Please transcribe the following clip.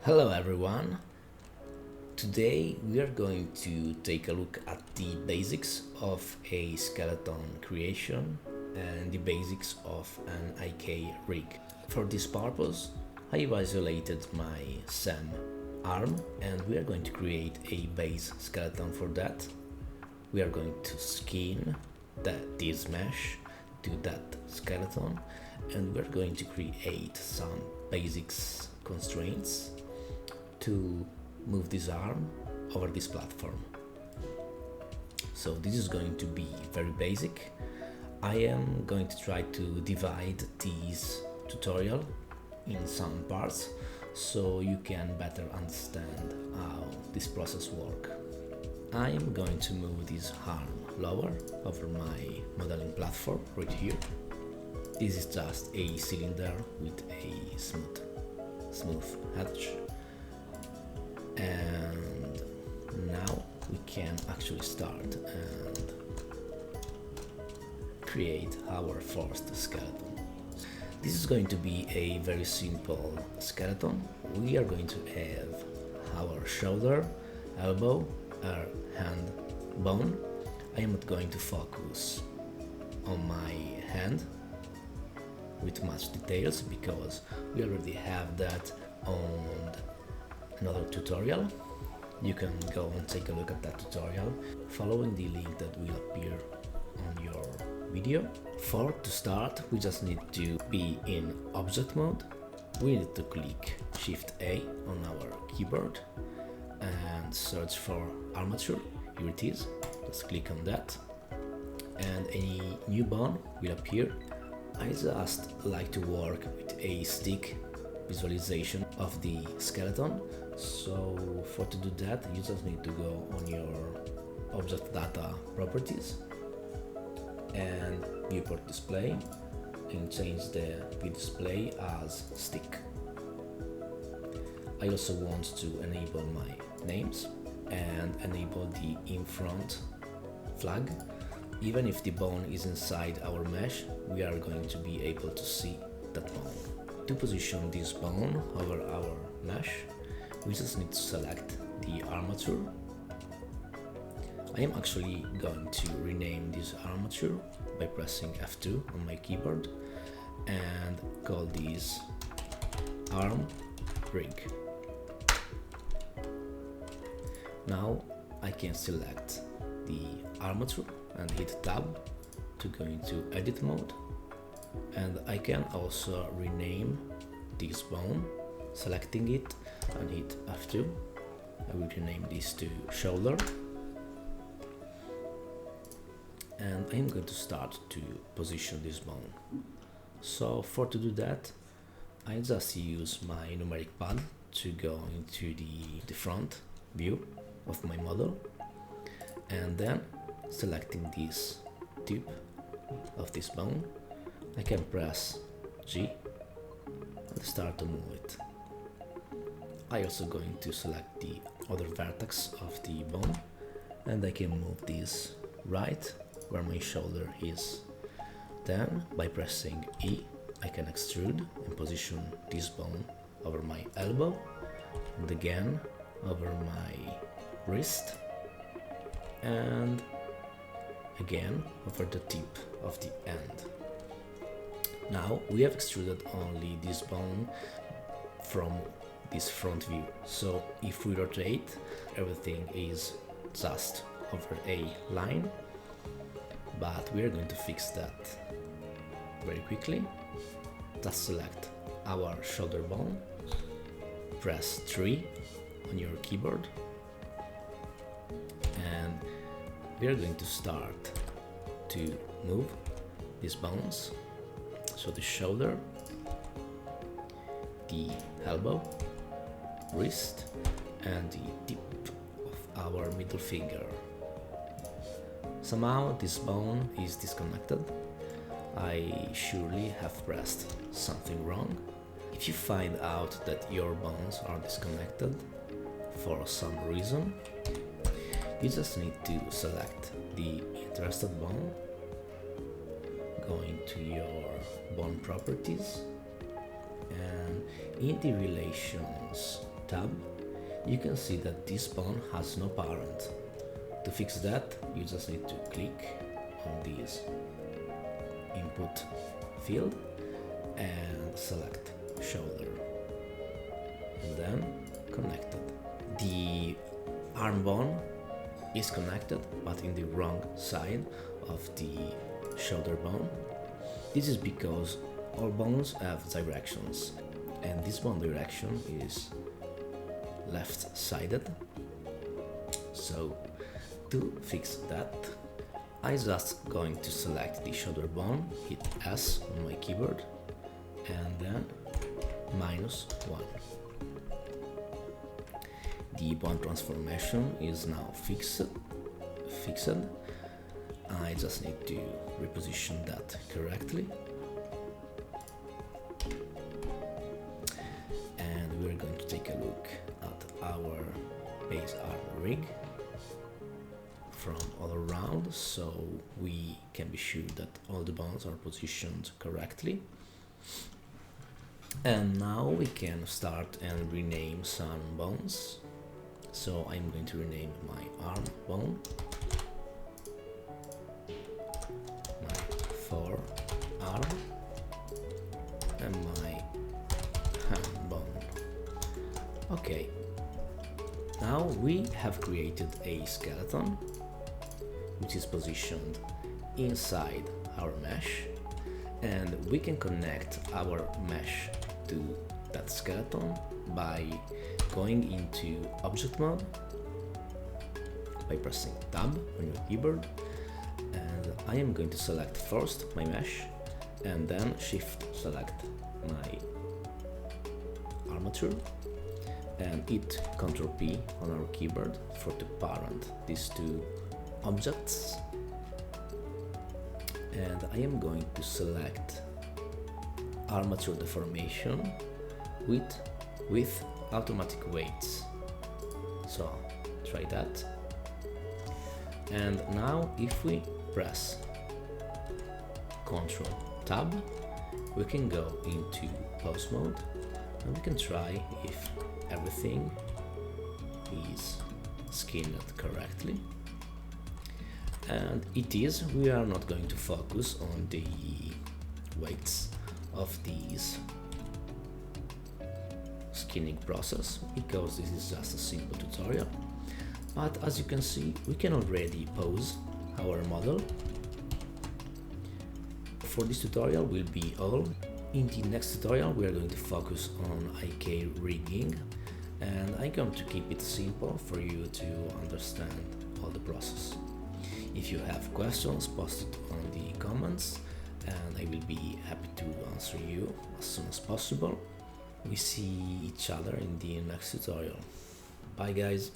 Hello everyone! Today we are going to take a look at the basics of a skeleton creation and the basics of an IK rig. For this purpose, I have isolated my SEM arm and we are going to create a base skeleton for that. We are going to skin this mesh to that skeleton and we are going to create some basics constraints to move this arm over this platform. So this is going to be very basic. I am going to try to divide this tutorial in some parts so you can better understand how this process works. I am going to move this arm lower over my modeling platform right here. This is just a cylinder with a smooth edge. And now we can actually start and create our first skeleton. This is going to be a very simple skeleton. We are going to have our shoulder, elbow, our hand bone. I am not going to focus on my hand with much details because we already have that on another tutorial. You can go and take a look at that tutorial following the link that will appear on your video. To start, we just need to be in object mode. We need to click Shift A on our keyboard and search for armature. Here it is. Let's click on that and any new bone will appear. I just like to work with a stick visualization of the skeleton. So to do that, you just need to go on your object data properties and viewport display and change the view display as stick. I also want to enable my names and enable the in front flag. Even if the bone is inside our mesh, we are going to be able to see that bone. To position this bone over our mesh, we just need to select the armature. I am actually going to rename this armature by pressing F2 on my keyboard and call this arm rig. Now I can select the armature and hit tab to go into edit mode, and I can also rename this bone, selecting it and hit F2. I will rename this to shoulder and I'm going to start to position this bone. So to do that, I just use my numeric pad to go into the front view of my model and then selecting this tip of this bone, I can press G and start to move it. I also going to select the other vertex of the bone and I can move this right where my shoulder is. Then by pressing E I can extrude and position this bone over my elbow and again over my wrist and again over the tip of the end. Now we have extruded only this bone from this front view, so if we rotate, everything is just over a line, but we are going to fix that very quickly. Just select our shoulder bone, press 3 on your keyboard and we are going to start to move these bones, so the shoulder, the elbow, wrist and the tip of our middle finger. Somehow this bone is disconnected. I surely have pressed something wrong. If you find out that your bones are disconnected for some reason, you just need to select the interested bone, going to your bone properties and in the relations tab, you can see that this bone has no parent. To fix that, you just need to click on this input field and select shoulder, and then connected. The arm bone is connected, but in the wrong side of the shoulder bone. This is because all bones have directions, and this bone direction is left-sided. So to fix that, I just going to select the shoulder bone, hit S on my keyboard, and then -1. The bone transformation is now fixed. I just need to reposition that correctly. And we're going to take a look at our base arm rig from all around, so we can be sure that all the bones are positioned correctly. And now we can start and rename some bones. So I'm going to rename my arm bone, my forearm, and my hand bone. Okay, now we have created a skeleton which is positioned inside our mesh, and we can connect our mesh to that skeleton by going into object mode, by pressing tab on your keyboard, and I am going to select first my mesh and then shift select my armature and hit Ctrl P on our keyboard for to parent these two objects. And I am going to select armature deformation with automatic weights. So try that. And now if we press Ctrl Tab, we can go into pause mode and we can try if everything is skinned correctly. And it is. We are not going to focus on the weights of these skinning process because this is just a simple tutorial, but as you can see, we can already pose our model. For this tutorial will be all. In the next tutorial we are going to focus on IK rigging, and I'm going to keep it simple for you to understand all the process. If you have questions, post it on the comments and I will be happy to answer you as soon as possible. We see each other in the next tutorial. Bye guys!